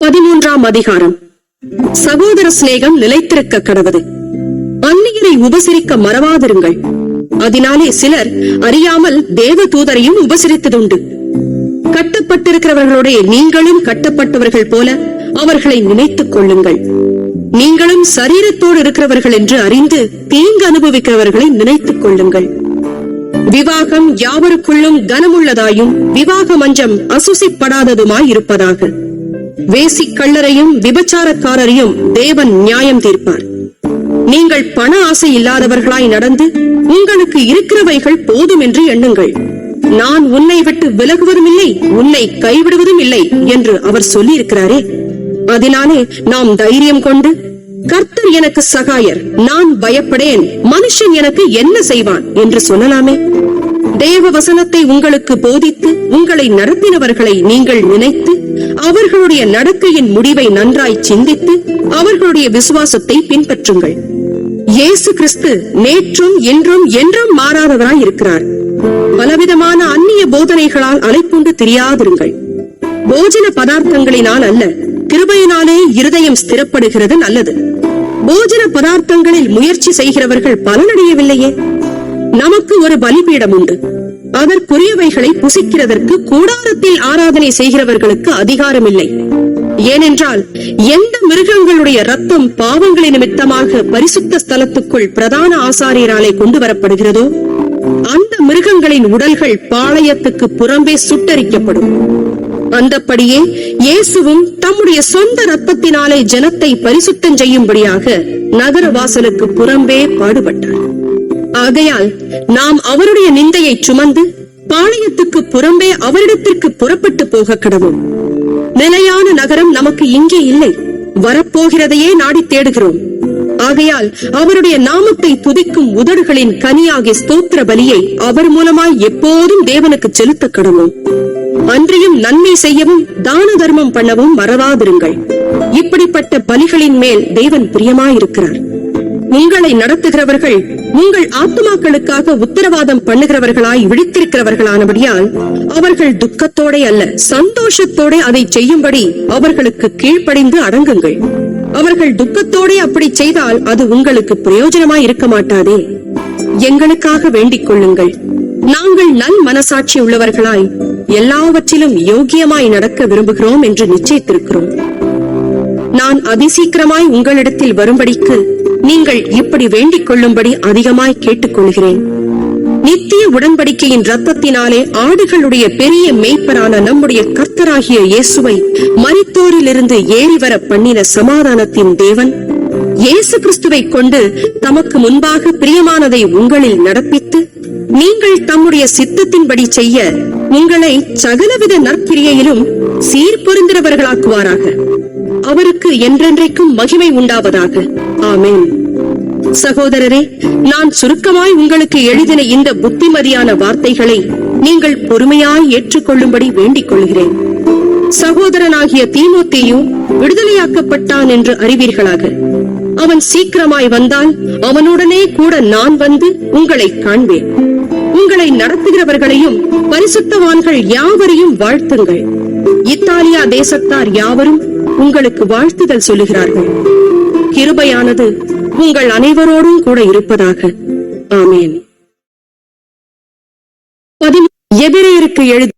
13ஆம் அதிகாரம். சகோதர சிநேகம் நிலைத்திருக்க கடவது. அந்நியரை உபசரிக்க மறவாதிருங்கள். அதனாலே சிலர் அறியாமல் தேவ தூதரையும் உபசரித்ததுண்டு. கட்டப்பட்டிருக்கிறவர்களோட நீங்களும் கட்டப்பட்டவர்கள் போல அவர்களை நினைத்துக் கொள்ளுங்கள். நீங்களும் சரீரத்தோடு இருக்கிறவர்கள் என்று அறிந்து தீங்கு அனுபவிக்கிறவர்களை நினைத்துக் கொள்ளுங்கள். விவாகம் யாவருக்குள்ளும் கனமுள்ளதாயும் விவாக மஞ்சம் அசுசிப்படாததுமாய் இருப்பதாக. வேசி கள்ளரையும் விபச்சாரக்காரரையும் தேவன் நியாயம் தீர்ப்பார். நீங்கள் பண ஆசை இல்லாதவர்களாய் நடந்து உங்களுக்கு இருக்கிறவைகள் போதும் என்று எண்ணுங்கள். நான் உன்னை விட்டு விலகுவதும் இல்லை, உன்னை கைவிடுவதும் இல்லை என்று அவர் சொல்லி இருக்கிறாரே. அதனாலே நாம் தைரியம் கொண்டு, கர்த்தர் எனக்கு சகாயர், நான் பயப்படேன், மனுஷன் எனக்கு என்ன செய்வான் என்று சொல்லலாமே. தேவ வசனத்தை உங்களுக்கு போதித்து உங்களை நடத்தினவர்களை நீங்கள் நினைத்து அவர்களுடைய நடக்கையின் முடிவை நன்றாய் சிந்தித்து அவர்களுடைய விசுவாசத்தை பின்பற்றுங்கள். இயேசு கிறிஸ்து நேற்றும் இன்றும் என்றும் மாறாதவராய் இருக்கிறார். பலவிதமான அந்நிய போதனைகளால் அலைப்புண்டு தெரியாதிருங்கள். போஜன பதார்த்தங்களினால் அல்ல, கிருபையினாலே இருதயம் ஸ்திரப்படுகிறது நல்லது. போஜன பதார்த்தங்களில் முயற்சி செய்கிறவர்கள் பலனடையவில்லையே. நமக்கு ஒரு பலிபீடம் உண்டு. அதற்குரியவைகளை புசிக்கிறதற்கு கூடாரத்தில் ஆராதனை செய்கிறவர்களுக்கு அதிகாரம் இல்லை. ஏனென்றால் எந்த மிருகங்களுடைய ரத்தம் பாவங்களின் நிமித்தமாக பரிசுத்த ஸ்தலத்துக்குள் பிரதான ஆசாரியராலே கொண்டு வரப்படுகிறதோ அந்த மிருகங்களின் உடல்கள் பாளையத்துக்கு புறம்பே சுட்டரிக்கப்படும். அந்தப்படியே இயேசுவும் தம்முடைய சொந்த ரத்தத்தினாலே ஜனத்தை பரிசுத்தம் செய்யும்படியாக நகர வாசலுக்கு புறம்பே பாடுபட்டார். ஆகையால் நாம் அவருடைய நிந்தையை சுமந்து பாளையத்துக்கு புறம்பே அவரிடத்திற்கு புறப்பட்டு போக கடவோம். நிலையான நகரம் நமக்கு இங்கே இல்லை, வரப்போகிறதையே நாடி தேடுகிறோம். ஆகையால் அவருடைய நாமத்தை துதிக்கும் உதடுகளின் கனியாகிய ஸ்தோத்திர பலியை அவர் மூலமாய் எப்போதும் தேவனுக்கு செலுத்த கடவோம். அன்றியும் நன்மை செய்யவும் தான தர்மம் பண்ணவும் மறவாதிருங்கள். இப்படிப்பட்ட பலிகளின் மேல் தேவன் பிரியமாயிருக்கிறார். உங்களை நடத்துகிறவர்கள் உங்கள் ஆத்துமாக்களுக்காக உத்தரவாதம் பண்ணுகிறவர்களாய் விழித்திருக்கிறவர்களானபடியால் அவர்கள் துக்கத்தோட அல்ல, சந்தோஷத்தோட அதை செய்யும்படி அவர்களுக்கு கீழ்ப்படிந்து அடங்குங்கள். அவர்கள் துக்கத்தோட அப்படி செய்தால் அது உங்களுக்கு பிரயோஜனமாய் இருக்க மாட்டாதே. எங்களுக்காக வேண்டிக் கொள்ளுங்கள். நாங்கள் நல் மனசாட்சி உள்ளவர்களாய் எல்லாவற்றிலும் யோக்கியமாய் நடக்க விரும்புகிறோம் என்று நிச்சயித்திருக்கிறோம். நான் அதிசீக்கிரமாய் உங்களிடத்தில் வரும்படிக்கு நீங்கள் இப்படி வேண்டிக் கொள்ளும்படி அதிகமாய் கேட்டுக்கொள்கிறேன். நித்திய உடன்படிக்கையின் ரத்தத்தினாலே ஆடுகளுடைய பெரிய மேய்ப்பரான நம்முடைய கர்த்தராகிய இயேசுவை மரித்தோரிலிருந்து ஏறிவர பண்ணின சமாதானத்தின் தேவன் இயேசு கிறிஸ்துவை கொண்டு தமக்கு முன்பாக பிரியமானதை உங்களில் நடப்பித்து நீங்கள் தம்முடைய சித்தத்தின்படி செய்ய உங்களை சகலவித நற்கிரியையிலும் சீர்பொருந்திரவர்களாக்குவாராக. அவருக்கு என்றென்றைக்கும் மகிமை உண்டாவதாக. ஆமென். சகோதரரே, நான் சுருக்கமாய் உங்களுக்கு எழுதின இந்த புத்திமதியான வார்த்தைகளை நீங்கள் பொறுமையாய் ஏற்றுக்கொள்ளும்படி வேண்டிக் கொள்கிறேன். சகோதரனாகிய தீமோத்தேயு விடுதலையாக்கப்பட்டான் என்று அறிவீர்களாக. அவன் சீக்கிரமாய் வந்தால் அவனுடனே கூட நான் வந்து உங்களை காண்பேன். உங்களை நடத்துகிறவர்களையும் பரிசுத்தவான்கள் யாவரையும் வாழ்த்துங்கள். இத்தாலியா தேசத்தார் யாவரும் உங்களுக்கு வாழ்த்துதல் சொல்லுகிறார்கள். கிருபையானது உங்கள் அனைவரோடும் கூட இருப்பதாக. ஆமென். எபிரேயருக்கு எழுதிய